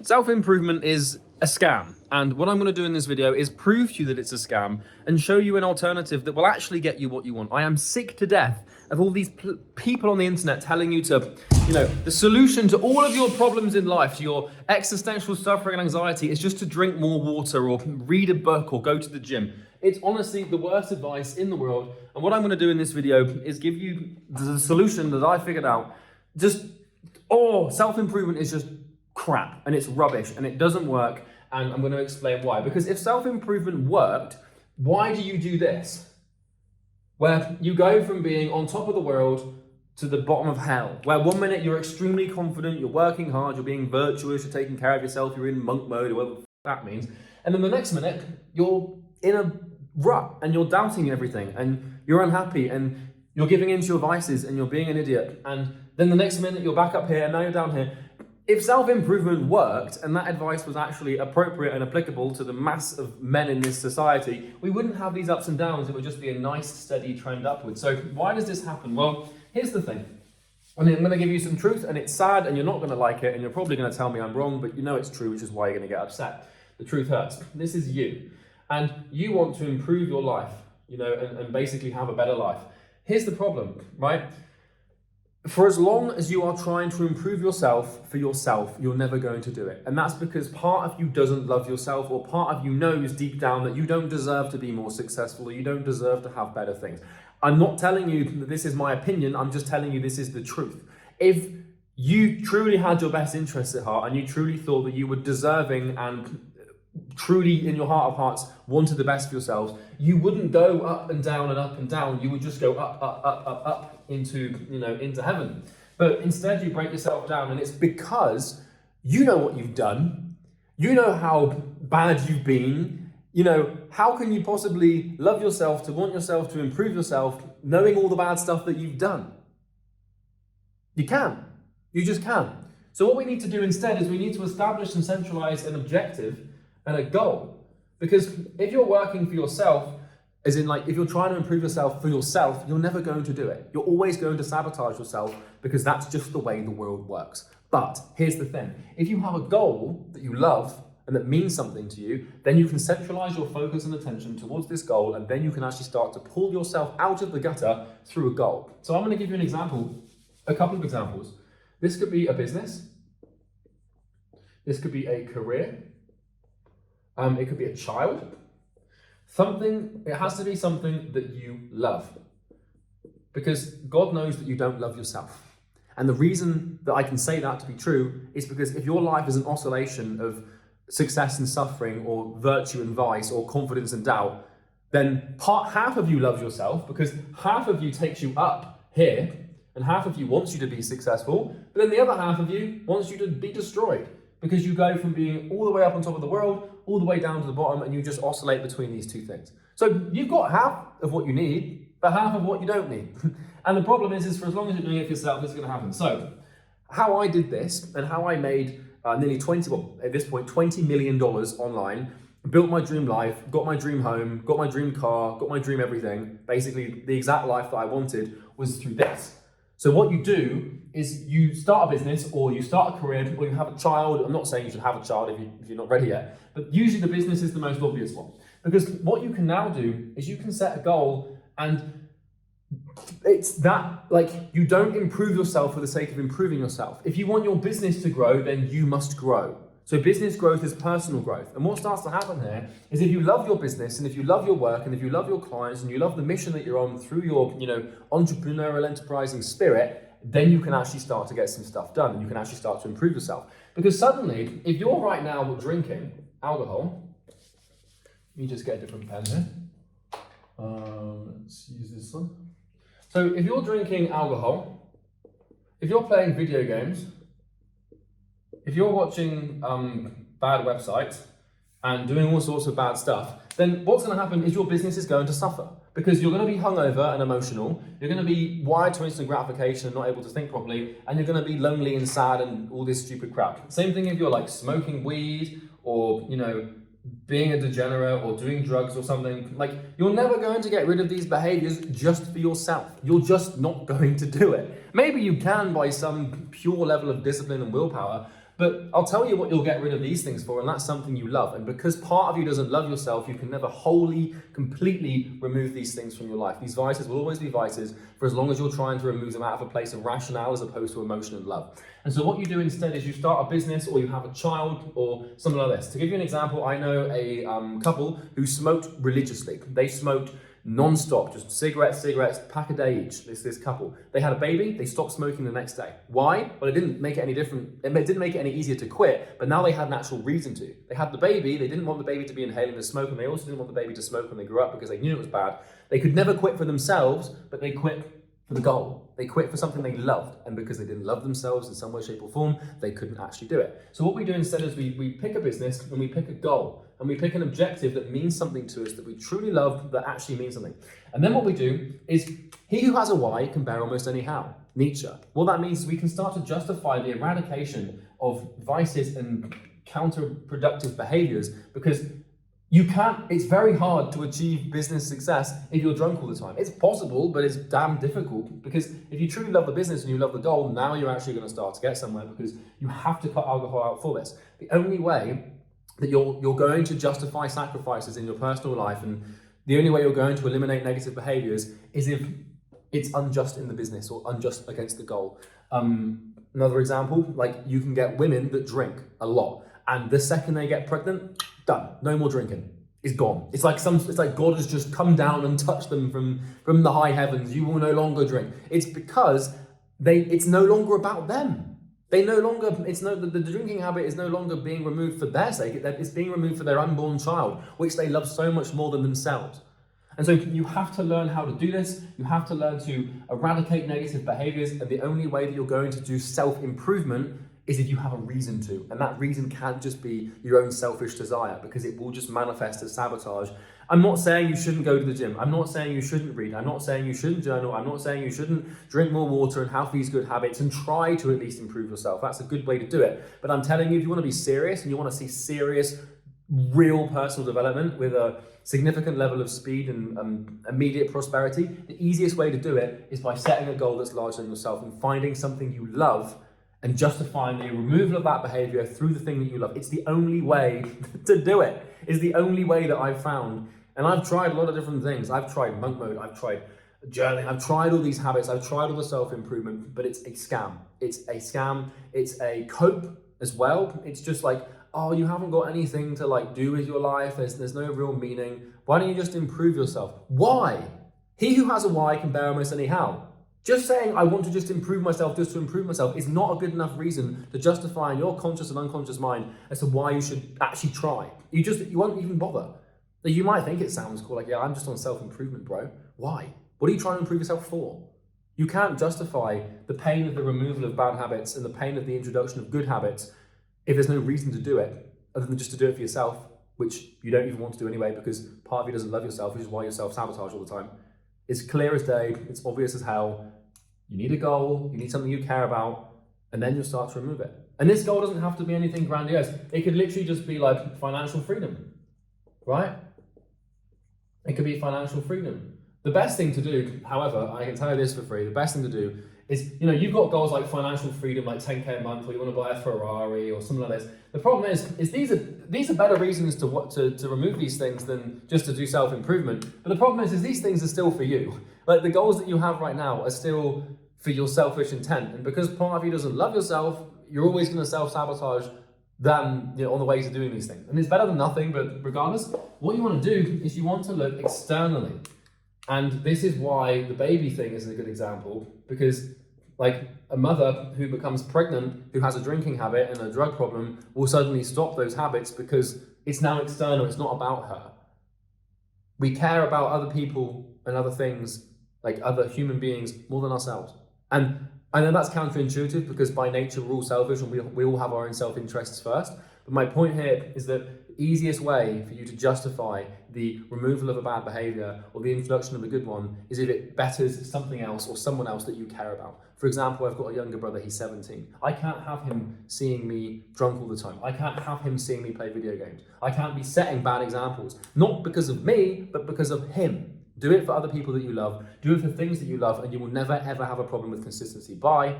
Self-improvement is a scam, and what I'm going to do in this video is prove to you that it's a scam and show you an alternative that will actually get you what you want. I am sick to death of all these people on the internet telling you to, the solution to all of your problems in life, to your existential suffering and anxiety, is just to drink more water or read a book or go to the gym. It's honestly the worst advice in the world, and what I'm going to do in this video is give you the solution that I figured out. Self-improvement is just crap and it's rubbish and it doesn't work, and I'm going to explain why. Because if self-improvement worked, why do you do this? Where you go from being on top of the world to the bottom of hell, where 1 minute you're extremely confident, you're working hard, you're being virtuous, you're taking care of yourself, you're in monk mode, or whatever that means, and then the next minute you're in a rut and you're doubting everything and you're unhappy and you're giving in to your vices and you're being an idiot, and then the next minute you're back up here and now you're down here. If self-improvement worked and that advice was actually appropriate and applicable to the mass of men in this society, we wouldn't have these ups and downs. It would just be a nice, steady trend upwards. So why does this happen? Well, here's the thing. I'm going to give you some truth, and it's sad and you're not going to like it, and you're probably going to tell me I'm wrong, but you know it's true, which is why you're going to get upset. The truth hurts. This is you. And you want to improve your life, and basically have a better life. Here's the problem, right? For as long as you are trying to improve yourself for yourself, you're never going to do it. And that's because part of you doesn't love yourself, or part of you knows deep down that you don't deserve to be more successful, or you don't deserve to have better things. I'm not telling you that this is my opinion, I'm just telling you this is the truth. If you truly had your best interests at heart and you truly thought that you were deserving and truly in your heart of hearts wanted the best for yourselves, you wouldn't go up and down and up and down. You would just go up, up, up, up, up into heaven. But instead you break yourself down, and it's because you know what you've done. You know how bad you've been. How can you possibly love yourself, to want yourself, to improve yourself, knowing all the bad stuff that you've done? You can. You just can. So what we need to do instead is we need to establish and centralize an objective and a goal. Because if you're working for yourself, as in if you're trying to improve yourself for yourself, you're never going to do it. You're always going to sabotage yourself, because that's just the way the world works. But here's the thing. If you have a goal that you love and that means something to you, then you can centralize your focus and attention towards this goal, and then you can actually start to pull yourself out of the gutter through a goal. So I'm going to give you an example, a couple of examples. This could be a business. This could be a career. It could be a child. It has to be something that you love. Because God knows that you don't love yourself. And the reason that I can say that to be true is because if your life is an oscillation of success and suffering, or virtue and vice, or confidence and doubt, then half of you loves yourself, because half of you takes you up here, and half of you wants you to be successful, but then the other half of you wants you to be destroyed, because you go from being all the way up on top of the world, all the way down to the bottom, and you just oscillate between these two things. So you've got half of what you need, but half of what you don't need. And the problem is for as long as you're doing it for yourself, this is going to happen. So how I did this, and how I made $20 million online, built my dream life, got my dream home, got my dream car, got my dream everything, basically the exact life that I wanted, was through this. So what you do is you start a business, or you start a career, or you have a child. I'm not saying you should have a child if you're not ready yet, but usually the business is the most obvious one. Because what you can now do is you can set a goal, and it's that, you don't improve yourself for the sake of improving yourself. If you want your business to grow, then you must grow. So business growth is personal growth. And what starts to happen here is, if you love your business, and if you love your work, and if you love your clients, and you love the mission that you're on through your, entrepreneurial enterprising spirit, then you can actually start to get some stuff done, and you can actually start to improve yourself. Because suddenly, if you're right now drinking alcohol, let me just get a different pen here. Let's use this one. So if you're drinking alcohol, if you're playing video games, if you're watching bad websites and doing all sorts of bad stuff, then what's going to happen is your business is going to suffer, because you're going to be hungover and emotional, you're going to be wired to instant gratification and not able to think properly, and you're going to be lonely and sad and all this stupid crap. Same thing if you're smoking weed, or being a degenerate, or doing drugs or something. You're never going to get rid of these behaviors just for yourself. You're just not going to do it. Maybe you can by some pure level of discipline and willpower, But I'll tell you what you'll get rid of these things for, and that's something you love. And because part of you doesn't love yourself, you can never wholly, completely remove these things from your life. These vices will always be vices for as long as you're trying to remove them out of a place of rationale as opposed to emotion and love. And so what you do instead is you start a business, or you have a child, or something like this. To give you an example, I know a couple who smoked religiously. They smoked non-stop, just cigarettes, pack a day each. This couple. They had a baby, they stopped smoking the next day. Why? Well, it didn't make it any different. It didn't make it any easier to quit, but now they had an actual reason to. They had the baby, they didn't want the baby to be inhaling the smoke, and they also didn't want the baby to smoke when they grew up because they knew it was bad. They could never quit for themselves, but they quit for the goal. They quit for something they loved, and because they didn't love themselves in some way, shape, or form, they couldn't actually do it. So what we do instead is we pick a business and we pick a goal, and we pick an objective that means something to us, that we truly love, that actually means something. And then what we do is, he who has a why can bear almost any how. Nietzsche. What that means is we can start to justify the eradication of vices and counterproductive behaviors, because it's very hard to achieve business success if you're drunk all the time. It's possible, but it's damn difficult, because if you truly love the business and you love the goal, now you're actually going to start to get somewhere, because you have to cut alcohol out for this. The only way that you're going to justify sacrifices in your personal life, and the only way you're going to eliminate negative behaviors, is if it's unjust in the business or unjust against the goal. Another example, like, you can get women that drink a lot, and the second they get pregnant, done. No more drinking. It's gone. It's like God has just come down and touched them from the high heavens. You will no longer drink. It's because it's no longer about them. The drinking habit is no longer being removed for their sake. It's being removed for their unborn child, which they love so much more than themselves. And so you have to learn how to do this. You have to learn to eradicate negative behaviors. And the only way that you're going to do self-improvement is if you have a reason to. And that reason can't just be your own selfish desire, because it will just manifest as sabotage. I'm not saying you shouldn't go to the gym. I'm not saying you shouldn't read. I'm not saying you shouldn't journal. I'm not saying you shouldn't drink more water and have these good habits and try to at least improve yourself. That's a good way to do it. But I'm telling you, if you want to be serious and you want to see serious, real personal development with a significant level of speed and immediate prosperity, the easiest way to do it is by setting a goal that's larger than yourself and finding something you love and justifying the removal of that behavior through the thing that you love. It's the only way to do it. It's the only way that I've found. And I've tried a lot of different things. I've tried monk mode, I've tried journaling, I've tried all these habits, I've tried all the self-improvement, but it's a scam. It's a scam. It's a cope as well. It's just like, oh, you haven't got anything to like do with your life. There's no real meaning. Why don't you just improve yourself? Why? He who has a why can bear almost any how. Just saying, I want to just improve myself just to improve myself is not a good enough reason to justify in your conscious and unconscious mind as to why you should actually try. You won't even bother. You might think it sounds cool, like, yeah, I'm just on self-improvement, bro. Why? What are you trying to improve yourself for? You can't justify the pain of the removal of bad habits and the pain of the introduction of good habits if there's no reason to do it, other than just to do it for yourself, which you don't even want to do anyway, because part of you doesn't love yourself, which is why you self-sabotage all the time. It's clear as day, it's obvious as hell. You need a goal, you need something you care about, and then you'll start to remove it. And this goal doesn't have to be anything grandiose. It could literally just be like financial freedom, right? It could be financial freedom. The best thing to do, however, I can tell you this for free, the best thing to do is, you've got goals like financial freedom, like 10K a month, or you want to buy a Ferrari or something like this. The problem is these are better reasons to remove these things than just to do self-improvement. But the problem is these things are still for you. Like, the goals that you have right now are still for your selfish intent. And because part of you doesn't love yourself, you're always going to self-sabotage on the way to doing these things. And it's better than nothing, but regardless, what you want to do is you want to look externally. And this is why the baby thing is a good example, because like a mother who becomes pregnant, who has a drinking habit and a drug problem, will suddenly stop those habits because it's now external, it's not about her. We care about other people and other things, like other human beings, more than ourselves. And I know that's counterintuitive, because by nature we're all selfish and we all have our own self-interests first. But my point here is that the easiest way for you to justify the removal of a bad behavior or the introduction of a good one is if it betters something else or someone else that you care about. For example, I've got a younger brother, he's 17. I can't have him seeing me drunk all the time. I can't have him seeing me play video games. I can't be setting bad examples, not because of me, but because of him. Do it for other people that you love. Do it for things that you love, and you will never, ever have a problem with consistency. Bye.